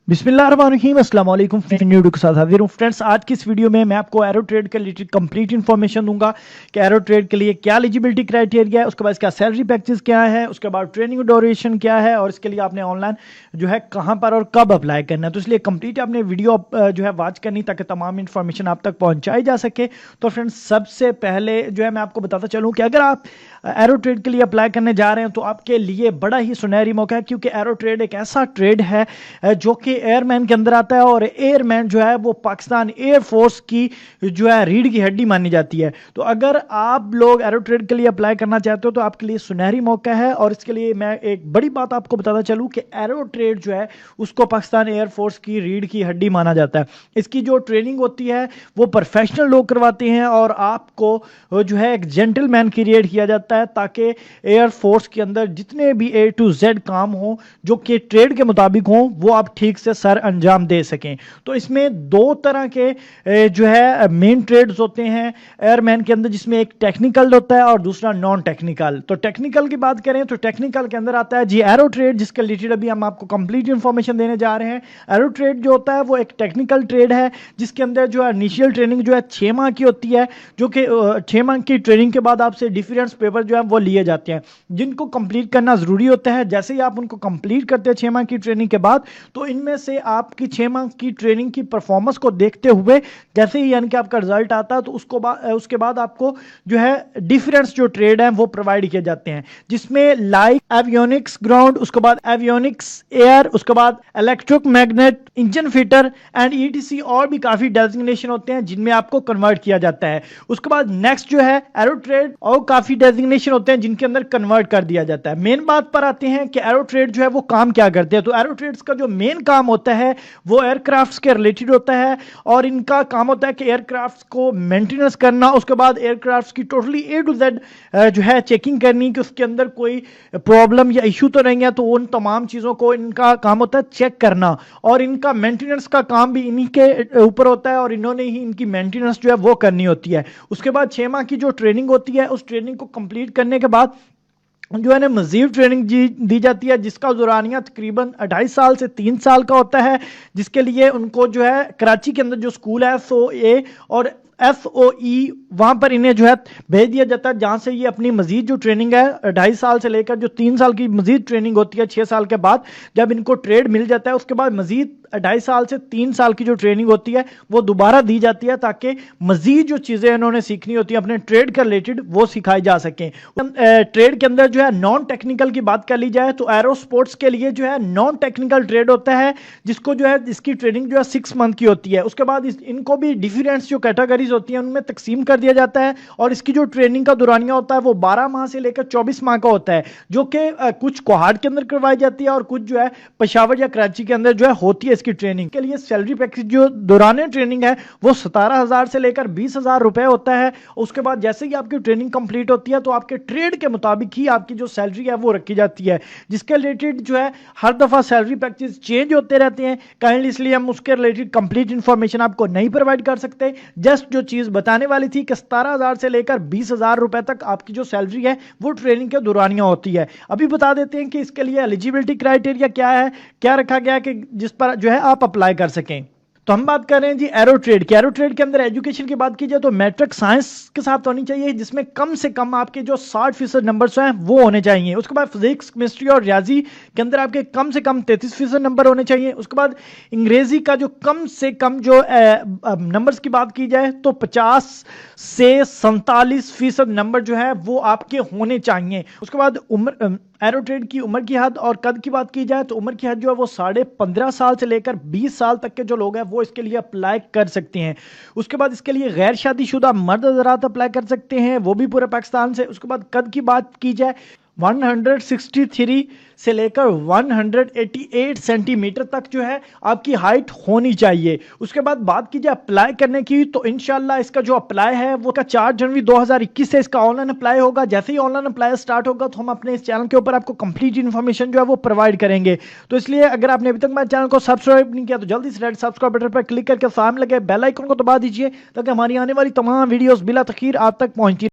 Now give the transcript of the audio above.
बिस्मिल्लाहिर्रहमानिर्रहीम, अस्सलाम वालेकुम। वीडियो के साथ हाजिर हूँ फ्रेंड्स। आज की इस वीडियो में मैं आपको एरो ट्रेड के रिलेटेड कंप्लीट इन्फॉर्मेशन दूंगा कि एरो ट्रेड के लिए क्या एलिजिबिलिटी क्राइटेरिया है, उसके बाद इसका सैलरी पैकेज क्या है, उसके बाद ट्रेनिंग ड्यूरेशन क्या है और इसके लिए आपने ऑनलाइन जो है कहाँ पर और कब अप्लाई करना है। तो इसलिए कंप्लीट आपने वीडियो जो है वॉच करनी ताकि तमाम इन्फॉर्मेशन आप तक पहुँचाई जा सके। तो फ्रेंड्स सबसे पहले जो है मैं आपको बताता चलूँ कि अगर आप एरो ट्रेड के लिए अप्लाई करने जा रहे हैं तो आपके लिए बड़ा ही सुनहरी मौका है, क्योंकि एरो ट्रेड एक ऐसा ट्रेड है जो कि एयरमैन के अंदर आता है और एयरमैन जो है वो पाकिस्तान एयर फोर्स की जो है रीढ़ की हड्डी मानी जाती है। तो अगर आप लोग एरो ट्रेड के लिए अप्लाई करना चाहते हो तो आपके लिए सुनहरी मौका है। और इसके लिए मैं एक बड़ी बात आपको बताता चलूं कि एरो ट्रेड जो है उसको पाकिस्तान एयर फोर्स की रीढ़ की हड्डी माना जाता है। इसकी जो ट्रेनिंग होती है वो प्रोफेशनल लोग करवाते हैं और आपको जो है एक जेंटलमैन क्रिएट किया जाता है ताकि एयर फोर्स के अंदर जितने भी A to Z काम हो जो कि ट्रेड के मुताबिक हो वो आप ठीक से सर अंजाम दे सकें। तो इसमें दो तरह के जो है मेन ट्रेड्स होते हैं एयरमैन के अंदर, जिसमें एक टेक्निकल होता है और दूसरा नॉन टेक्निकल। तो टेक्निकल की बात करें तो टेक्निकल के अंदर आता है जी एरो ट्रेड, जिसके रिलेटेड अभी हम आपको कंप्लीट इंफॉर्मेशन देने जा रहे हैं। एरो ट्रेड जो होता है वो एक टेक्निकल ट्रेड है जिसके अंदर जो है इनिशियल ट्रेनिंग जो है 6 माह की होती है, जो कि 6 माह की ट्रेनिंग के बाद आपसे डिफरेंस पेपर जो है वो लिए जाते हैं जिनको कंप्लीट करना जरूरी होता है। जैसे ही आप उनको कंप्लीट करते हैं 6 माह की ट्रेनिंग के बाद, तो इनमें से आपकी 6 माह की ट्रेनिंग की परफॉर्मेंस को देखते हुए जैसे ही यानी कि आपका रिजल्ट आता है तो उसके बाद आपको जो है डिफरेंस जो ट्रेड है वो प्रोवाइड किए जाते हैं, जिसमें लाइक एवियोनिक्स ग्राउंड, उसके बाद एवियोनिक्स एयर, उसके बाद electric magnet, engine fitter and ETC और भी काफी डेजिग्नेशन होते हैं जिनमें आपको कन्वर्ट किया जाता है। उसके बाद नेक्स्ट जो है एरो ट्रेड और काफी डेजिग्नेशन होते हैं जिनके अंदर कन्वर्ट कर दिया जाता है। मेन बात पर आते हैं कि एरो ट्रेड जो है वो काम क्या करते हैं। तो एरो ट्रेड्स का जो मेन काम होता है वो एयरक्राफ्ट्स के रिलेटेड होता है और इनका काम होता है कि एयरक्राफ्ट्स को मेंटेनेंस करना, उसके बाद एयरक्राफ्ट्स की टोटली A to Z जो है चेकिंग करनी कि उसके अंदर कोई प्रॉब्लम या इशू तो नहीं है। तो उन तमाम चीज़ों को इनका काम होता है चेक करना और इनका मेंटेनेंस का काम भी इन्हीं के ऊपर होता है और इन्होंने ही इनकी मेंटेनेंस जो है वो करनी होती है। उसके बाद 6 माह की जो ट्रेनिंग होती है उस ट्रेनिंग को कंप्लीट करने के बाद जो है ना मजीद ट्रेनिंग दी जाती है, जिसका दौरानिया तकरीबन 2.5 साल से 3 साल का होता है, जिसके लिए उनको जो है कराची के अंदर जो स्कूल है SOA और SOE वहाँ पर इन्हें जो है भेज दिया जाता है, जहाँ से ये अपनी मजीद जो ट्रेनिंग है 2.5 साल से लेकर जो 3 साल की मजीद ट्रेनिंग होती है 6 साल के बाद जब इनको ट्रेड मिल जाता है उसके बाद मजीद 2.5 साल से 3 साल की जो ट्रेनिंग होती है वो दोबारा दी जाती है ताकि मजीद जो चीज़ें इन्होंने सीखनी होती है अपने ट्रेड के रिलेटेड वो सिखाई जा सकें। ट्रेड के अंदर जो है नॉन टेक्निकल की बात कर ली जाए तो एरो स्पोर्ट्स के लिए जो है नॉन टेक्निकल ट्रेड होता है जिसको जो है इसकी ट्रेनिंग जो है 6 मंथ की होती है। उसके बाद इनको भी डिफरेंस जो कैटेगरीज होती हैं उनमें तकसीम कर दिया जाता है और इसकी जो ट्रेनिंग का दौरानिया होता है वो 12 माह से लेकर 24 माह का होता है, जो कि कुछ कोहाट के अंदर करवाई जाती है और कुछ जो है पेशावर या कराची के अंदर जो है होती है। इसकी ट्रेनिंग के लिए सैलरी पैकेज जो दौरान ट्रेनिंग है वो 17,000 से लेकर 20,000 रुपए होता है। उसके बाद जैसे ही आपकी ट्रेनिंग कंप्लीट होती है तो आपके ट्रेड के मुताबिक ही आपकी जो सैलरी है वो रखी जाती है, जिसके रिलेटेड जो है हर दफा सैलरी पैकेज चेंज होते रहते हैं। काइंडली इसलिए हम उसके रिलेटेड कंप्लीट इंफॉर्मेशन आपको नहीं प्रोवाइड कर सकते। जस्ट जो चीज बताने वाली थी कि 17,000 से लेकर 20,000 रुपए तक आपकी जो सैलरी है वो ट्रेनिंग के दौरानिया होती है। अभी बता देते हैं कि इसके लिए एलिजिबिलिटी क्राइटेरिया क्या है, क्या रखा गया है कि जिस पर जो है आप अप्लाई कर सकें। तो हम बात कर रहे हैं जी एरो ट्रेड की। एरो ट्रेड के अंदर एजुकेशन की बात की जाए तो मैट्रिक साइंस के साथ होनी चाहिए, जिसमें कम से कम आपके जो 60% नंबर्स हैं वो होने चाहिए। उसके बाद फिजिक्स, केमिस्ट्री और रियाजी के अंदर आपके कम से कम 33% नंबर होने चाहिए। उसके बाद अंग्रेजी का जो कम से कम जो नंबर्स की बात की जाए तो 50 से 47% नंबर जो है वो आपके होने चाहिए। उसके बाद उम्र एरो ट्रेड की उम्र की हद और कद की बात की जाए तो उम्र की हद जो है वो 15.5 साल से लेकर 20 साल तक के जो लोग हैं वो इसके लिए अप्लाई कर सकते हैं। उसके बाद इसके लिए गैर शादीशुदा मर्द हज़रात अप्लाई कर सकते हैं, वो भी पूरे पाकिस्तान से। उसके बाद कद की बात की जाए 163 से लेकर 188 सेंटीमीटर तक जो है आपकी हाइट होनी चाहिए। उसके बाद बात की जाए अप्लाई करने की तो इंशाल्लाह इसका जो अप्लाई है वो 4 जनवरी 2021 से इसका ऑनलाइन अप्लाई होगा। जैसे ही ऑनलाइन अप्लाई स्टार्ट होगा तो हम अपने इस चैनल के ऊपर आपको कंप्लीट इन्फॉर्मेशन जो है वो प्रोवाइड करेंगे। तो इसलिए अगर आपने अभी तक मेरे चैनल को सब्सक्राइब नहीं किया तो जल्दी से रेड सब्सक्राइब बटन पर क्लिक करके सामने लगे बेल आइकन को दबा दीजिए ताकि हमारी आने वाली तमाम वीडियोस बिला तखीर आप तक पहुंचती